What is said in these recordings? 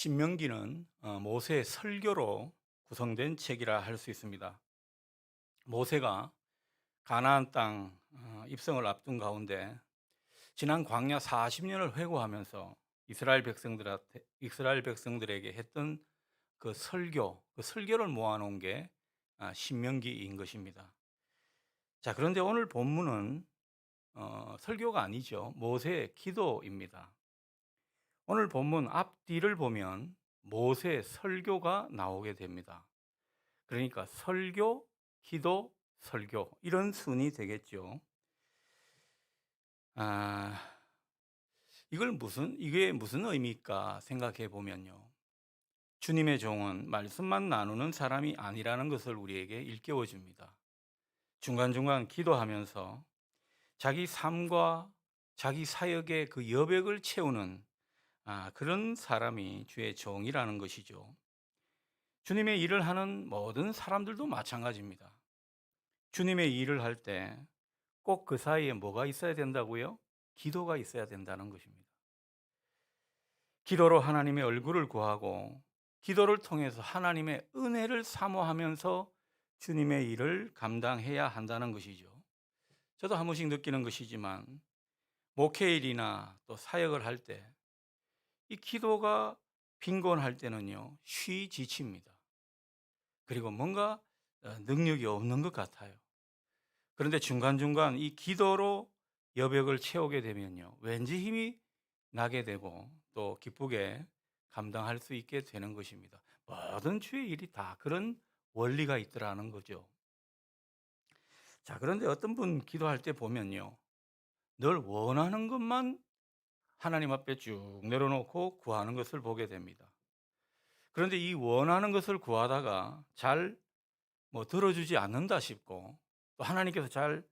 신명기는 모세의 설교로 구성된 책이라 할 수 있습니다. 모세가 가나안 땅 입성을 앞둔 가운데 지난 광야 40년을 회고하면서 이스라엘 백성들에게 했던 그 설교를 모아놓은 게 신명기인 것입니다. 자, 그런데 오늘 본문은 설교가 아니죠. 모세의 기도입니다. 오늘 본문 앞뒤를 보면 모세의 설교가 나오게 됩니다. 그러니까 설교, 기도, 설교 이런 순이 되겠죠. 아, 이게 무슨 의미일까 생각해 보면요. 주님의 종은 말씀만 나누는 사람이 아니라는 것을 우리에게 일깨워 줍니다. 중간중간 기도하면서 자기 삶과 자기 사역의 그 여백을 채우는 그런 사람이 주의 종이라는 것이죠. 주님의 일을 하는 모든 사람들도 마찬가지입니다. 주님의 일을 할 때 꼭 그 사이에 뭐가 있어야 된다고요? 기도가 있어야 된다는 것입니다. 기도로 하나님의 얼굴을 구하고 기도를 통해서 하나님의 은혜를 사모하면서 주님의 일을 감당해야 한다는 것이죠. 저도 한 번씩 느끼는 것이지만 목회일이나 또 사역을 할 때 이 기도가 빈곤할 때는요, 쉬 지칩니다. 그리고 뭔가 능력이 없는 것 같아요. 그런데 중간중간 이 기도로 여백을 채우게 되면요, 왠지 힘이 나게 되고 또 기쁘게 감당할 수 있게 되는 것입니다. 모든 주의 일이 다 그런 원리가 있더라는 거죠. 자, 그런데 어떤 분 기도할 때 보면요, 늘 원하는 것만 하나님 앞에 쭉 내려놓고 구하는 것을 보게 됩니다. 그런데 이 원하는 것을 구하다가 잘 들어주지 않는다 싶고 또 하나님께서 잘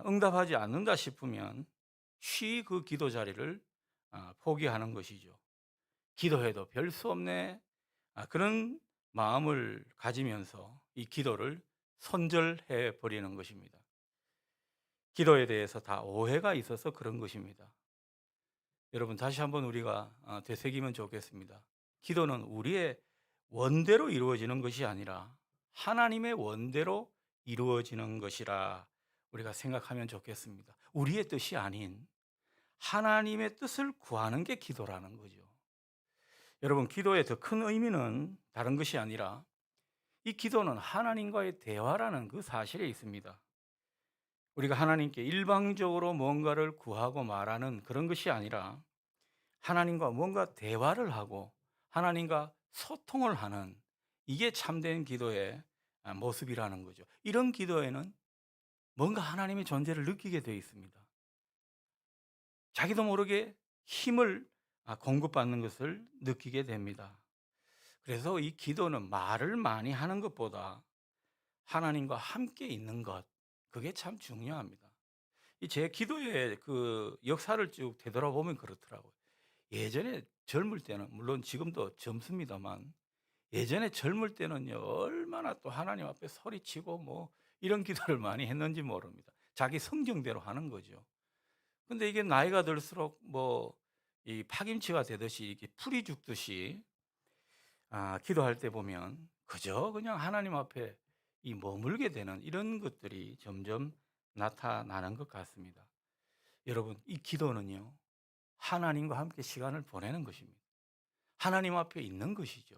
응답하지 않는다 싶으면 쉬 그 기도 자리를 포기하는 것이죠. 기도해도 별 수 없네. 그런 마음을 가지면서 이 기도를 손절해 버리는 것입니다. 기도에 대해서 다 오해가 있어서 그런 것입니다. 여러분, 다시 한번 우리가 되새기면 좋겠습니다. 기도는 우리의 원대로 이루어지는 것이 아니라 하나님의 원대로 이루어지는 것이라 우리가 생각하면 좋겠습니다. 우리의 뜻이 아닌 하나님의 뜻을 구하는 게 기도라는 거죠. 여러분, 기도의 더 큰 의미는 다른 것이 아니라 이 기도는 하나님과의 대화라는 그 사실에 있습니다. 우리가 하나님께 일방적으로 뭔가를 구하고 말하는 그런 것이 아니라 하나님과 뭔가 대화를 하고 하나님과 소통을 하는, 이게 참된 기도의 모습이라는 거죠. 이런 기도에는 뭔가 하나님의 존재를 느끼게 되어 있습니다. 자기도 모르게 힘을 공급받는 것을 느끼게 됩니다. 그래서 이 기도는 말을 많이 하는 것보다 하나님과 함께 있는 것, 그게 참 중요합니다. 이 제 기도의 그 역사를 쭉 되돌아보면 그렇더라고요. 예전에 젊을 때는, 물론 지금도 젊습니다만, 예전에 젊을 때는요, 얼마나 또 하나님 앞에 소리치고 이런 기도를 많이 했는지 모릅니다. 자기 성정대로 하는 거죠. 근데 이게 나이가 들수록 이 파김치가 되듯이 이렇게 풀이 죽듯이 기도할 때 보면 그저 그냥 하나님 앞에 이 머물게 되는 이런 것들이 점점 나타나는 것 같습니다. 여러분, 이 기도는요, 하나님과 함께 시간을 보내는 것입니다. 하나님 앞에 있는 것이죠.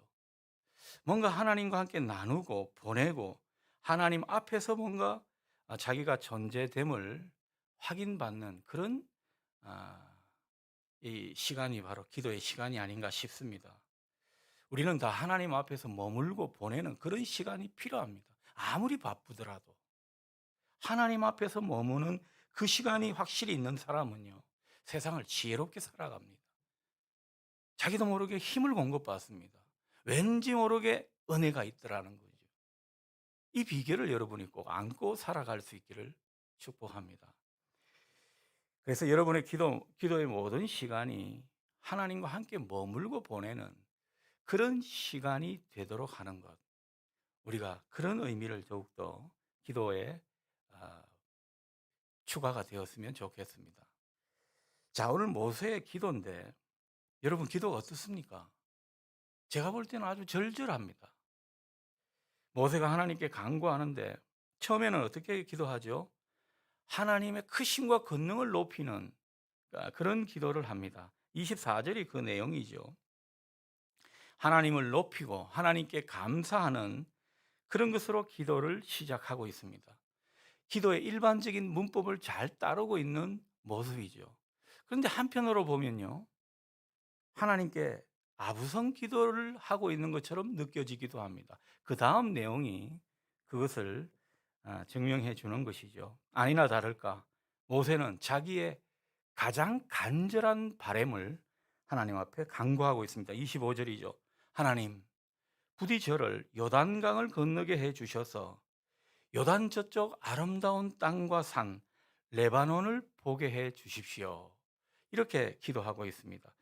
뭔가 하나님과 함께 나누고 보내고 하나님 앞에서 뭔가 자기가 존재됨을 확인받는 그런 아, 이 시간이 바로 기도의 시간이 아닌가 싶습니다. 우리는 다 하나님 앞에서 머물고 보내는 그런 시간이 필요합니다. 아무리 바쁘더라도 하나님 앞에서 머무는 그 시간이 확실히 있는 사람은요, 세상을 지혜롭게 살아갑니다. 자기도 모르게 힘을 공급받습니다. 왠지 모르게 은혜가 있더라는 거죠. 이 비결을 여러분이 꼭 안고 살아갈 수 있기를 축복합니다. 그래서 여러분의 기도의 모든 시간이 하나님과 함께 머물고 보내는 그런 시간이 되도록 하는 것, 우리가 그런 의미를 더욱더 기도에 아, 추가가 되었으면 좋겠습니다. 자, 오늘 모세의 기도인데 여러분, 기도가 어떻습니까? 제가 볼 때는 아주 절절합니다. 모세가 하나님께 간구하는데 처음에는 어떻게 기도하죠? 하나님의 크심과 권능을 높이는 그런 기도를 합니다. 24절이 그 내용이죠. 하나님을 높이고 하나님께 감사하는 그런 것으로 기도를 시작하고 있습니다. 기도의 일반적인 문법을 잘 따르고 있는 모습이죠. 그런데 한편으로 보면요, 하나님께 아부성 기도를 하고 있는 것처럼 느껴지기도 합니다. 그 다음 내용이 그것을 증명해 주는 것이죠. 아니나 다를까 모세는 자기의 가장 간절한 바램을 하나님 앞에 간구하고 있습니다. 25절이죠. 하나님, 부디 저를 요단강을 건너게 해 주셔서 요단 저쪽 아름다운 땅과 산 레바논을 보게 해 주십시오. 이렇게 기도하고 있습니다.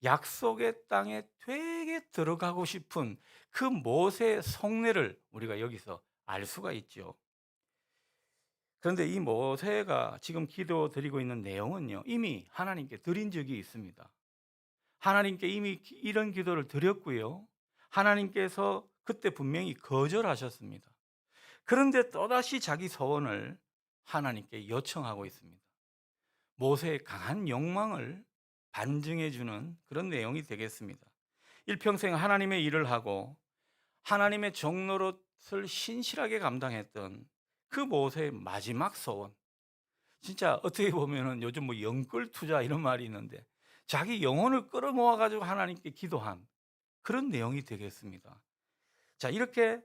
약속의 땅에 되게 들어가고 싶은 그 모세의 속내를 우리가 여기서 알 수가 있죠. 그런데 이 모세가 지금 기도드리고 있는 내용은요, 이미 하나님께 드린 적이 있습니다. 하나님께 이미 이런 기도를 드렸고요. 하나님께서 그때 분명히 거절하셨습니다. 그런데 또다시 자기 소원을 하나님께 요청하고 있습니다. 모세의 강한 욕망을 반증해 주는 그런 내용이 되겠습니다. 일평생 하나님의 일을 하고 하나님의 종노릇을 신실하게 감당했던 그 모세의 마지막 소원. 진짜 어떻게 보면은 요즘 뭐 영끌 투자 이런 말이 있는데 자기 영혼을 끌어모아 가지고 하나님께 기도한 그런 내용이 되겠습니다. 자, 이렇게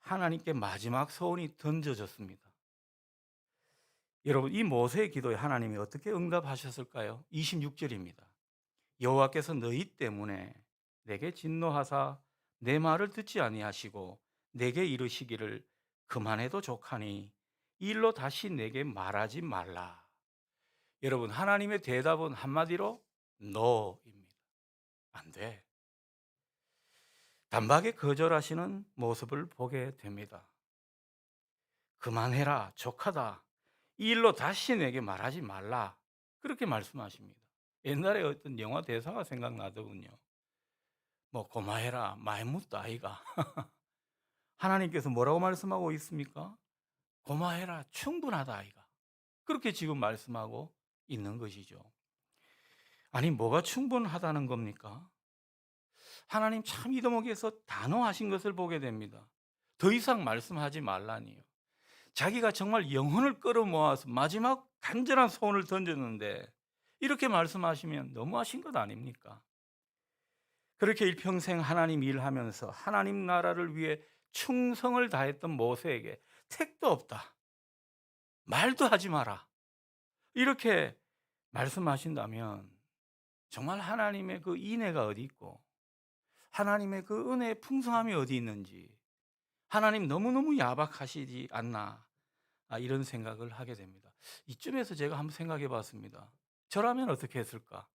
하나님께 마지막 소원이 던져졌습니다. 여러분, 이 모세의 기도에 하나님이 어떻게 응답하셨을까요? 26절입니다. 여호와께서 너희 때문에 내게 진노하사 내 말을 듣지 아니하시고 내게 이르시기를 그만해도 족하니 이 일로 다시 내게 말하지 말라. 여러분, 하나님의 대답은 한마디로 no입니다. 안 돼. 단박에 거절하시는 모습을 보게 됩니다. 그만해라, 족하다. 이 일로 다시 내게 말하지 말라. 그렇게 말씀하십니다. 옛날에 어떤 영화 대사가 생각나더군요. 뭐 고마해라, 많이 묻다 아이가. 하나님께서 뭐라고 말씀하고 있습니까? 고마해라, 충분하다 아이가. 그렇게 지금 말씀하고 있는 것이죠. 아니, 뭐가 충분하다는 겁니까? 하나님 참 이더목에서 단호하신 것을 보게 됩니다. 더 이상 말씀하지 말라니요. 자기가 정말 영혼을 끌어모아서 마지막 간절한 소원을 던졌는데 이렇게 말씀하시면 너무하신 것 아닙니까? 그렇게 일평생 하나님 일하면서 하나님 나라를 위해 충성을 다했던 모세에게 택도 없다, 말도 하지 마라, 이렇게 말씀하신다면 정말 하나님의 그 인애가 어디 있고 하나님의 그 은혜의 풍성함이 어디 있는지 하나님 너무너무 야박하시지 않나, 이런 생각을 하게 됩니다. 이쯤에서 제가 한번 생각해 봤습니다. 저라면 어떻게 했을까?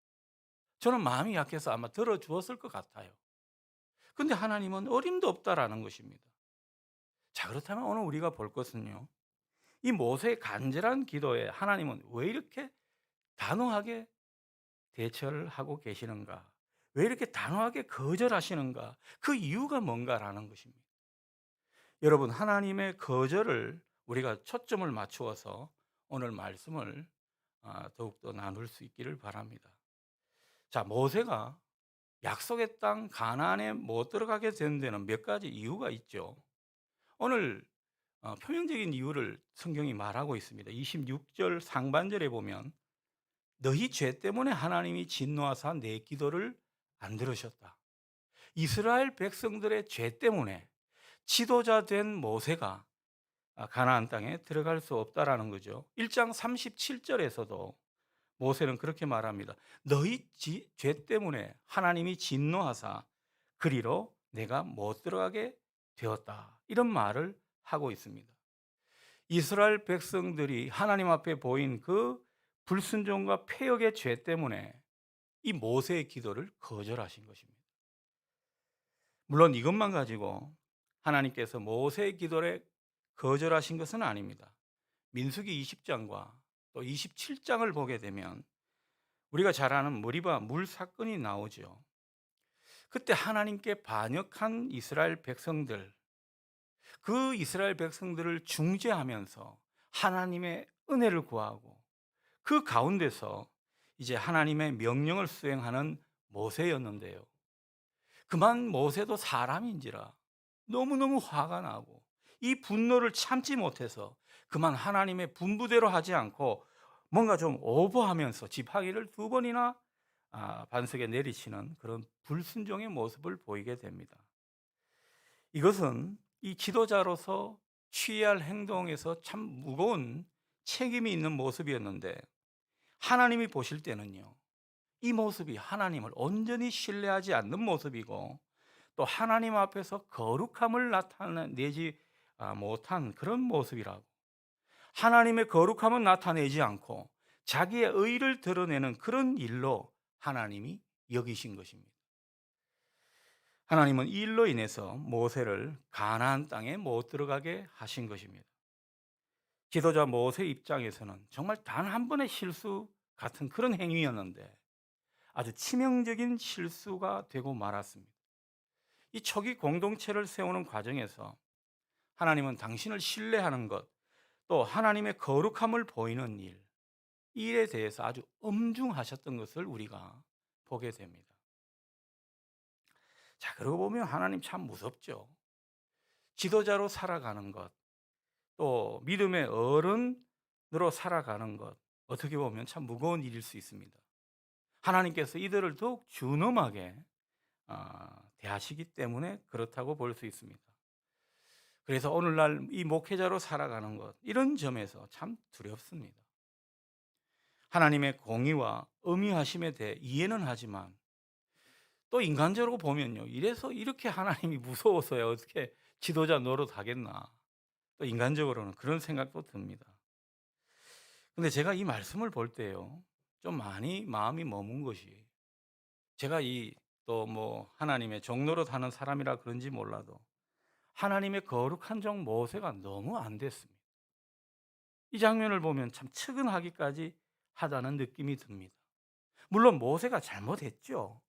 저는 마음이 약해서 아마 들어주었을 것 같아요. 근데 하나님은 어림도 없다라는 것입니다. 자, 그렇다면 오늘 우리가 볼 것은요, 이 모세의 간절한 기도에 하나님은 왜 이렇게 단호하게 대처를 하고 계시는가? 왜 이렇게 단호하게 거절하시는가? 그 이유가 뭔가라는 것입니다. 여러분, 하나님의 거절을 우리가 초점을 맞추어서 오늘 말씀을 더욱더 나눌 수 있기를 바랍니다. 자, 모세가 약속의 땅 가나안에 못 들어가게 된 데는 몇 가지 이유가 있죠. 오늘 표면적인 이유를 성경이 말하고 있습니다. 26절 상반절에 보면 너희 죄 때문에 하나님이 진노하사 내 기도를 안 들으셨다. 이스라엘 백성들의 죄 때문에 지도자 된 모세가 가나안 땅에 들어갈 수 없다라는 거죠. 1장 37절에서도 모세는 그렇게 말합니다. 너희 죄 때문에 하나님이 진노하사 그리로 내가 못 들어가게 되었다. 이런 말을 하고 있습니다. 이스라엘 백성들이 하나님 앞에 보인 그 불순종과 패역의 죄 때문에 이 모세의 기도를 거절하신 것입니다. 물론 이것만 가지고 하나님께서 모세의 기도를 거절하신 것은 아닙니다. 민수기 20장과 또 27장을 보게 되면 우리가 잘 아는 머리바 물 사건이 나오죠. 그때 하나님께 반역한 이스라엘 백성들, 그 이스라엘 백성들을 중재하면서 하나님의 은혜를 구하고 그 가운데서 이제 하나님의 명령을 수행하는 모세였는데요. 그만 모세도 사람인지라 너무너무 화가 나고 이 분노를 참지 못해서 그만 하나님의 분부대로 하지 않고 뭔가 좀 오버하면서 지팡이를 두 번이나 반석에 내리치는 그런 불순종의 모습을 보이게 됩니다. 이것은 이 지도자로서 취해야 할 행동에서 참 무거운 책임이 있는 모습이었는데, 하나님이 보실 때는요, 이 모습이 하나님을 온전히 신뢰하지 않는 모습이고 또 하나님 앞에서 거룩함을 나타내지 못한 그런 모습이라고, 하나님의 거룩함은 나타내지 않고 자기의 의를 드러내는 그런 일로 하나님이 여기신 것입니다. 하나님은 이 일로 인해서 모세를 가나안 땅에 못 들어가게 하신 것입니다. 지도자 모세 입장에서는 정말 단 한 번의 실수 같은 그런 행위였는데 아주 치명적인 실수가 되고 말았습니다. 이 초기 공동체를 세우는 과정에서 하나님은 당신을 신뢰하는 것, 또 하나님의 거룩함을 보이는 일, 이 일에 대해서 아주 엄중하셨던 것을 우리가 보게 됩니다. 자, 그러고 보면 하나님 참 무섭죠. 지도자로 살아가는 것, 또 믿음의 어른으로 살아가는 것, 어떻게 보면 참 무거운 일일 수 있습니다. 하나님께서 이들을 더욱 준엄하게 대하시기 때문에 그렇다고 볼 수 있습니다. 그래서 오늘날 이 목회자로 살아가는 것, 이런 점에서 참 두렵습니다. 하나님의 공의와 엄위하심에 대해 이해는 하지만 또 인간적으로 보면요, 이래서 이렇게 하나님이 무서워서야 어떻게 지도자 노릇하겠나, 또 인간적으로는 그런 생각도 듭니다. 근데 제가 이 말씀을 볼 때요, 좀 많이 마음이 머문 것이, 제가 이 또 뭐 하나님의 종노릇 하는 사람이라 그런지 몰라도 하나님의 거룩한 종 모세가 너무 안 됐습니다. 이 장면을 보면 참 측은하기까지 하다는 느낌이 듭니다. 물론 모세가 잘못했죠.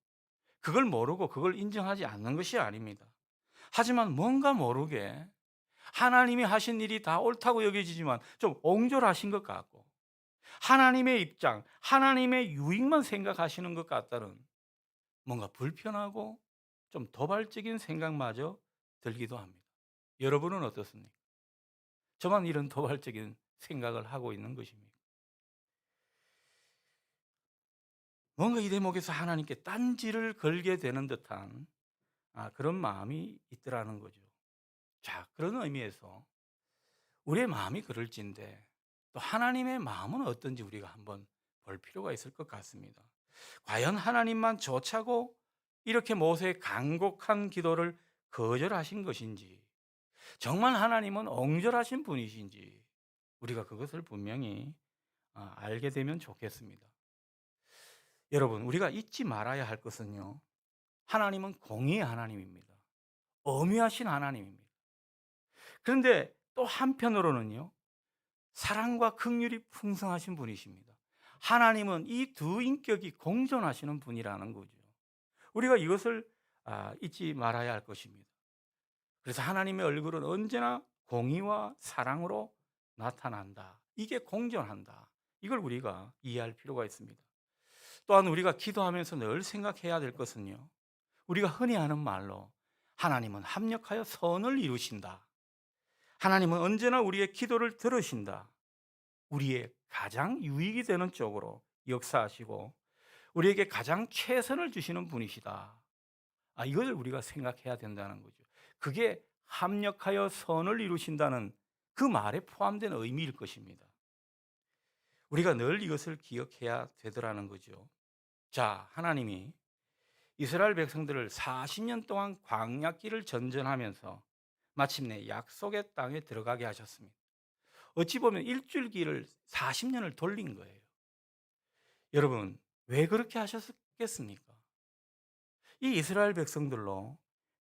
그걸 모르고 그걸 인정하지 않는 것이 아닙니다. 하지만 뭔가 모르게 하나님이 하신 일이 다 옳다고 여겨지지만 좀 옹졸하신 것 같고, 하나님의 입장, 하나님의 유익만 생각하시는 것 같다는 뭔가 불편하고 좀 도발적인 생각마저 들기도 합니다. 여러분은 어떻습니까? 저만 이런 도발적인 생각을 하고 있는 것입니까? 뭔가 이 대목에서 하나님께 딴지를 걸게 되는 듯한 그런 마음이 있더라는 거죠. 자, 그런 의미에서 우리의 마음이 그럴진데 또 하나님의 마음은 어떤지 우리가 한번 볼 필요가 있을 것 같습니다. 과연 하나님만 좋자고 이렇게 모세의 간곡한 기도를 거절하신 것인지, 정말 하나님은 옹졸하신 분이신지 우리가 그것을 분명히 알게 되면 좋겠습니다. 여러분, 우리가 잊지 말아야 할 것은요, 하나님은 공의의 하나님입니다. 엄위하신 하나님입니다. 그런데 또 한편으로는요, 사랑과 긍휼이 풍성하신 분이십니다. 하나님은 이 두 인격이 공존하시는 분이라는 거죠. 우리가 이것을 잊지 말아야 할 것입니다. 그래서 하나님의 얼굴은 언제나 공의와 사랑으로 나타난다. 이게 공존한다. 이걸 우리가 이해할 필요가 있습니다. 또한 우리가 기도하면서 늘 생각해야 될 것은요, 우리가 흔히 하는 말로 하나님은 합력하여 선을 이루신다. 하나님은 언제나 우리의 기도를 들으신다. 우리의 가장 유익이 되는 쪽으로 역사하시고 우리에게 가장 최선을 주시는 분이시다. 이걸 우리가 생각해야 된다는 거죠. 그게 합력하여 선을 이루신다는 그 말에 포함된 의미일 것입니다. 우리가 늘 이것을 기억해야 되더라는 거죠. 자, 하나님이 이스라엘 백성들을 40년 동안 광야길을 전전하면서 마침내 약속의 땅에 들어가게 하셨습니다. 어찌 보면 일주일길을 40년을 돌린 거예요. 여러분, 왜 그렇게 하셨겠습니까? 이 이스라엘 백성들로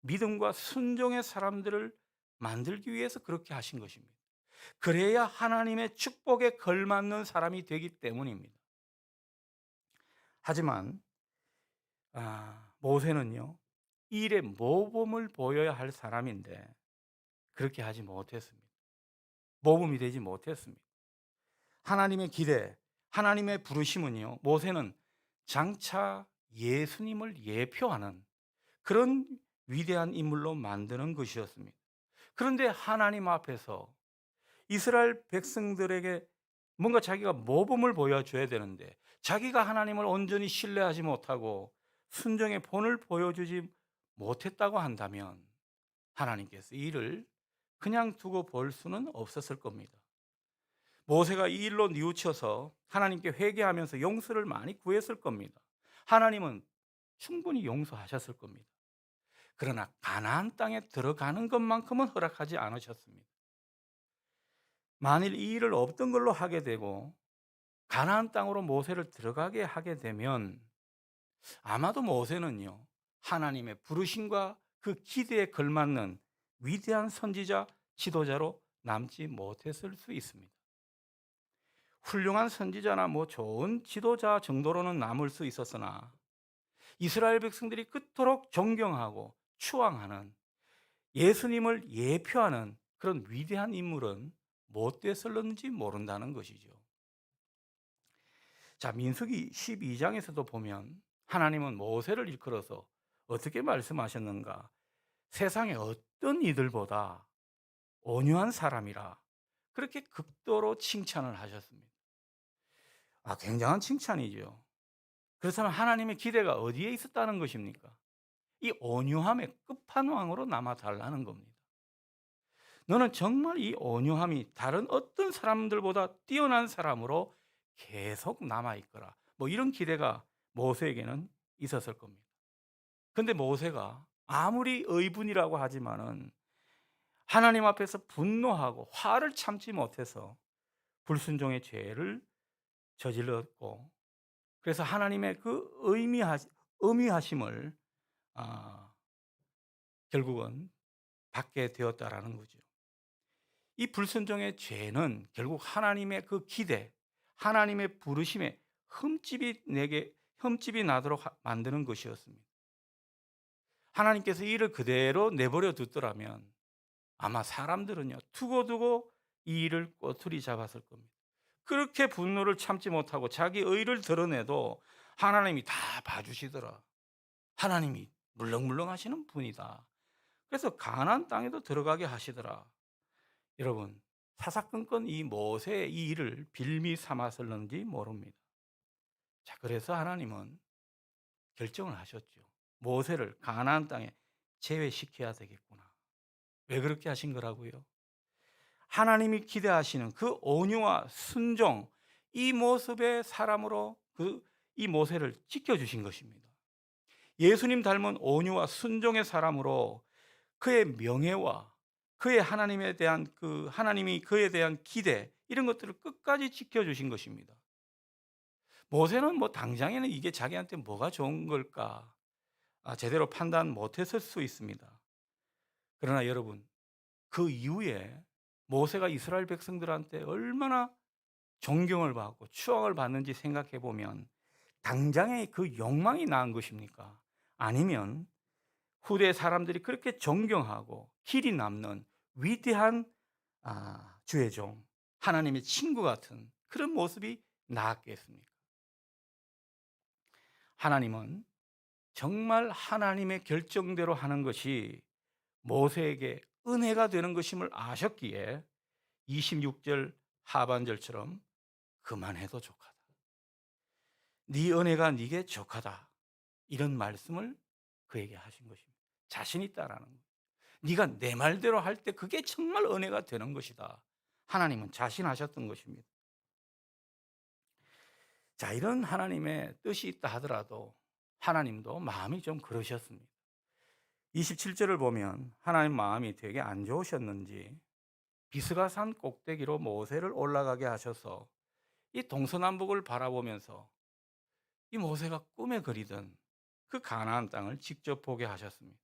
믿음과 순종의 사람들을 만들기 위해서 그렇게 하신 것입니다. 그래야 하나님의 축복에 걸맞는 사람이 되기 때문입니다. 하지만 모세는요, 이 일에 모범을 보여야 할 사람인데 그렇게 하지 못했습니다. 모범이 되지 못했습니다. 하나님의 기대, 하나님의 부르심은요, 모세는 장차 예수님을 예표하는 그런 위대한 인물로 만드는 것이었습니다. 그런데 하나님 앞에서 이스라엘 백성들에게 뭔가 자기가 모범을 보여줘야 되는데 자기가 하나님을 온전히 신뢰하지 못하고 순종의 본을 보여주지 못했다고 한다면 하나님께서 이 일을 그냥 두고 볼 수는 없었을 겁니다. 모세가 이 일로 뉘우쳐서 하나님께 회개하면서 용서를 많이 구했을 겁니다. 하나님은 충분히 용서하셨을 겁니다. 그러나 가나안 땅에 들어가는 것만큼은 허락하지 않으셨습니다. 만일 이 일을 없던 걸로 하게 되고 가나안 땅으로 모세를 들어가게 하게 되면 아마도 모세는요, 하나님의 부르심과 그 기대에 걸맞는 위대한 선지자, 지도자로 남지 못했을 수 있습니다. 훌륭한 선지자나 좋은 지도자 정도로는 남을 수 있었으나 이스라엘 백성들이 그토록 존경하고 추앙하는 예수님을 예표하는 그런 위대한 인물은 못 됐을는지 모른다는 것이죠. 자, 민수기 12장에서도 보면 하나님은 모세를 일컬어서 어떻게 말씀하셨는가? 세상의 어떤 이들보다 온유한 사람이라 그렇게 극도로 칭찬을 하셨습니다. 굉장한 칭찬이죠. 그렇다면 하나님의 기대가 어디에 있었다는 것입니까? 이 온유함의 끝판왕으로 남아 달라는 겁니다. 너는 정말 이 온유함이 다른 어떤 사람들보다 뛰어난 사람으로 계속 남아 있거라. 이런 기대가 모세에게는 있었을 겁니다. 근데 모세가 아무리 의분이라고 하지만은 하나님 앞에서 분노하고 화를 참지 못해서 불순종의 죄를 저질렀고, 그래서 하나님의 그 의미하심을 결국은 받게 되었다라는 거죠. 이 불순종의 죄는 결국 하나님의 그 기대, 하나님의 부르심에 흠집이 나도록 만드는 것이었습니다. 하나님께서 이를 그대로 내버려 두더라면 아마 사람들은요, 두고두고 이 일을 꼬투리 잡았을 겁니다. 그렇게 분노를 참지 못하고 자기 의를 드러내도 하나님이 다 봐주시더라. 하나님이 물렁물렁 하시는 분이다. 그래서 가나안 땅에도 들어가게 하시더라. 여러분, 사사건건 이 모세의 이 일을 빌미 삼았을는지 모릅니다. 자, 그래서 하나님은 결정을 하셨죠. 모세를 가나안 땅에 제외시켜야 되겠구나. 왜 그렇게 하신 거라고요? 하나님이 기대하시는 그 온유와 순종, 이 모습의 사람으로 이 모세를 지켜주신 것입니다. 예수님 닮은 온유와 순종의 사람으로 그의 명예와 그의 하나님에 대한 하나님이 그에 대한 기대, 이런 것들을 끝까지 지켜주신 것입니다. 모세는 당장에는 이게 자기한테 뭐가 좋은 걸까 제대로 판단 못했을 수 있습니다. 그러나 여러분, 그 이후에 모세가 이스라엘 백성들한테 얼마나 존경을 받고 추앙을 받는지 생각해 보면 당장에 그 욕망이 나은 것입니까? 아니면 후대 사람들이 그렇게 존경하고 길이 남는 위대한 주의 종, 하나님의 친구 같은 그런 모습이 나았겠습니까? 하나님은 정말 하나님의 결정대로 하는 것이 모세에게 은혜가 되는 것임을 아셨기에 26절 하반절처럼 그만해도 족하다. 네 은혜가 네게 족하다. 이런 말씀을 그에게 하신 것입니다. 자신 있다라는 거예요. 네가 내 말대로 할 때 그게 정말 은혜가 되는 것이다. 하나님은 자신하셨던 것입니다. 자, 이런 하나님의 뜻이 있다 하더라도 하나님도 마음이 좀 그러셨습니다. 27절을 보면 하나님 마음이 되게 안 좋으셨는지 비스가산 꼭대기로 모세를 올라가게 하셔서 이 동서남북을 바라보면서 이 모세가 꿈에 그리던 그 가나안 땅을 직접 보게 하셨습니다.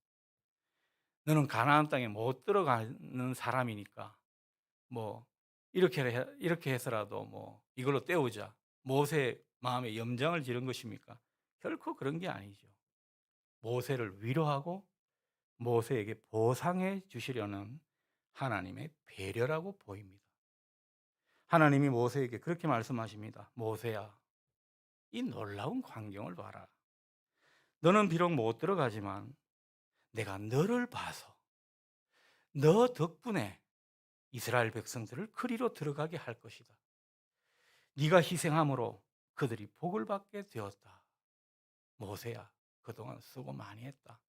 너는 가나안 땅에 못 들어가는 사람이니까 이렇게 해서라도 이걸로 때우자. 모세 마음에 염장을 지른 것입니까? 결코 그런 게 아니죠. 모세를 위로하고 모세에게 보상해 주시려는 하나님의 배려라고 보입니다. 하나님이 모세에게 그렇게 말씀하십니다. 모세야, 이 놀라운 광경을 봐라. 너는 비록 못 들어가지만 내가 너를 봐서 너 덕분에 이스라엘 백성들을 그리로 들어가게 할 것이다. 네가 희생함으로 그들이 복을 받게 되었다. 모세야, 그동안 수고 많이 했다.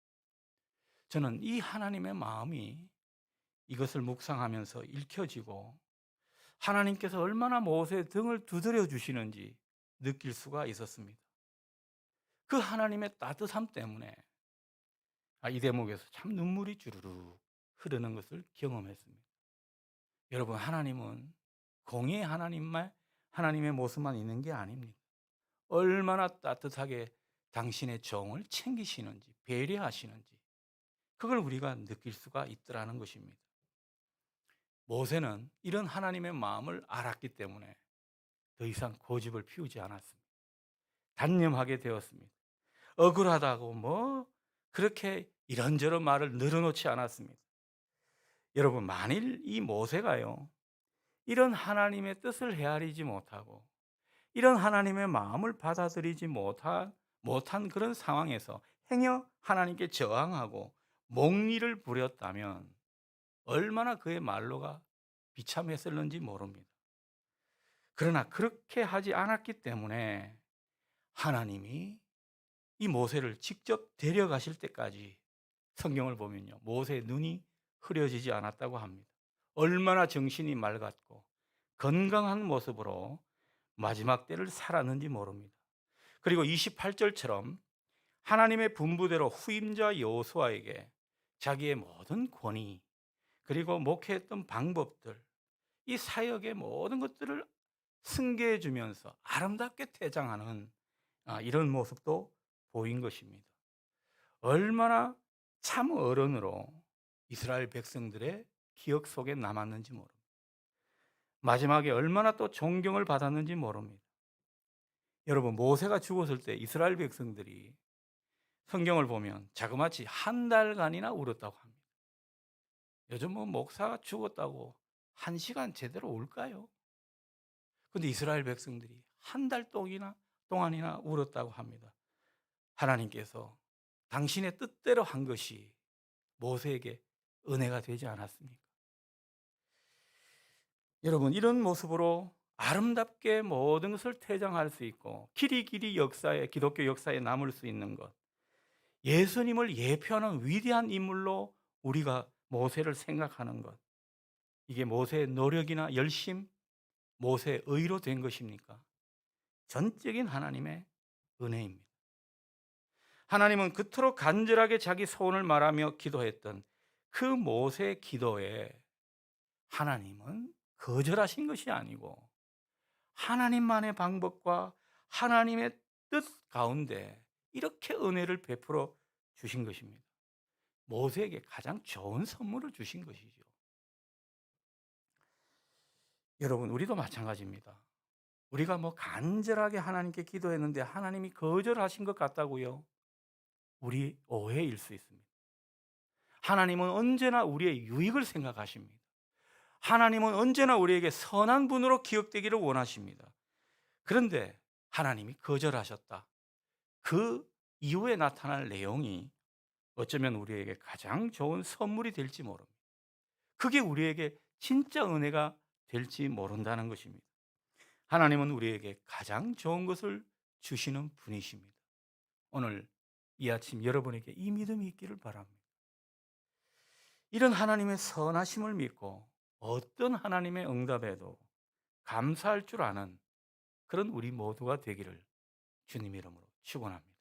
저는 이 하나님의 마음이 이것을 묵상하면서 읽혀지고 하나님께서 얼마나 모세의 등을 두드려 주시는지 느낄 수가 있었습니다. 그 하나님의 따뜻함 때문에 이 대목에서 참 눈물이 주르륵 흐르는 것을 경험했습니다. 여러분, 하나님은 공의의 하나님의 모습만 있는 게 아닙니다. 얼마나 따뜻하게 당신의 종을 챙기시는지, 배려하시는지, 그걸 우리가 느낄 수가 있더라는 것입니다. 모세는 이런 하나님의 마음을 알았기 때문에 더 이상 고집을 피우지 않았습니다. 단념하게 되었습니다. 억울하다고 그렇게 이런저런 말을 늘어놓지 않았습니다. 여러분, 만일 이 모세가요, 이런 하나님의 뜻을 헤아리지 못하고 이런 하나님의 마음을 받아들이지 못한 그런 상황에서 행여 하나님께 저항하고 몽리를 부렸다면 얼마나 그의 말로가 비참했을는지 모릅니다. 그러나 그렇게 하지 않았기 때문에 하나님이 이 모세를 직접 데려가실 때까지 성경을 보면요, 모세의 눈이 흐려지지 않았다고 합니다. 얼마나 정신이 맑았고 건강한 모습으로 마지막 때를 살았는지 모릅니다. 그리고 28절처럼 하나님의 분부대로 후임자 여호수아에게 자기의 모든 권위, 그리고 목회했던 방법들, 이 사역의 모든 것들을 승계해 주면서 아름답게 퇴장하는 이런 모습도 보인 것입니다. 얼마나 참 어른으로 이스라엘 백성들의 기억 속에 남았는지 모릅니다. 마지막에 얼마나 또 존경을 받았는지 모릅니다. 여러분, 모세가 죽었을 때 이스라엘 백성들이 성경을 보면 자그마치 한 달간이나 울었다고 합니다. 요즘 목사가 죽었다고 한 시간 제대로 울까요? 근데 이스라엘 백성들이 한 달 동안이나 울었다고 합니다. 하나님께서 당신의 뜻대로 한 것이 모세에게 은혜가 되지 않았습니까? 여러분, 이런 모습으로 아름답게 모든 것을 퇴장할 수 있고 길이길이 기독교 역사에 남을 수 있는 것, 예수님을 예표하는 위대한 인물로 우리가 모세를 생각하는 것, 이게 모세의 노력이나 열심, 모세의 의로 된 것입니까? 전적인 하나님의 은혜입니다. 하나님은 그토록 간절하게 자기 소원을 말하며 기도했던 그 모세의 기도에 하나님은 거절하신 것이 아니고 하나님만의 방법과 하나님의 뜻 가운데 이렇게 은혜를 베풀어 주신 것입니다. 모세에게 가장 좋은 선물을 주신 것이죠. 여러분, 우리도 마찬가지입니다. 우리가 간절하게 하나님께 기도했는데 하나님이 거절하신 것 같다고요? 우리 오해일 수 있습니다. 하나님은 언제나 우리의 유익을 생각하십니다. 하나님은 언제나 우리에게 선한 분으로 기억되기를 원하십니다. 그런데 하나님이 거절하셨다. 그 이후에 나타날 내용이 어쩌면 우리에게 가장 좋은 선물이 될지 모릅니다. 그게 우리에게 진짜 은혜가 될지 모른다는 것입니다. 하나님은 우리에게 가장 좋은 것을 주시는 분이십니다. 오늘 이 아침 여러분에게 이 믿음이 있기를 바랍니다. 이런 하나님의 선하심을 믿고 어떤 하나님의 응답에도 감사할 줄 아는 그런 우리 모두가 되기를 주님 이름으로 축원합니다.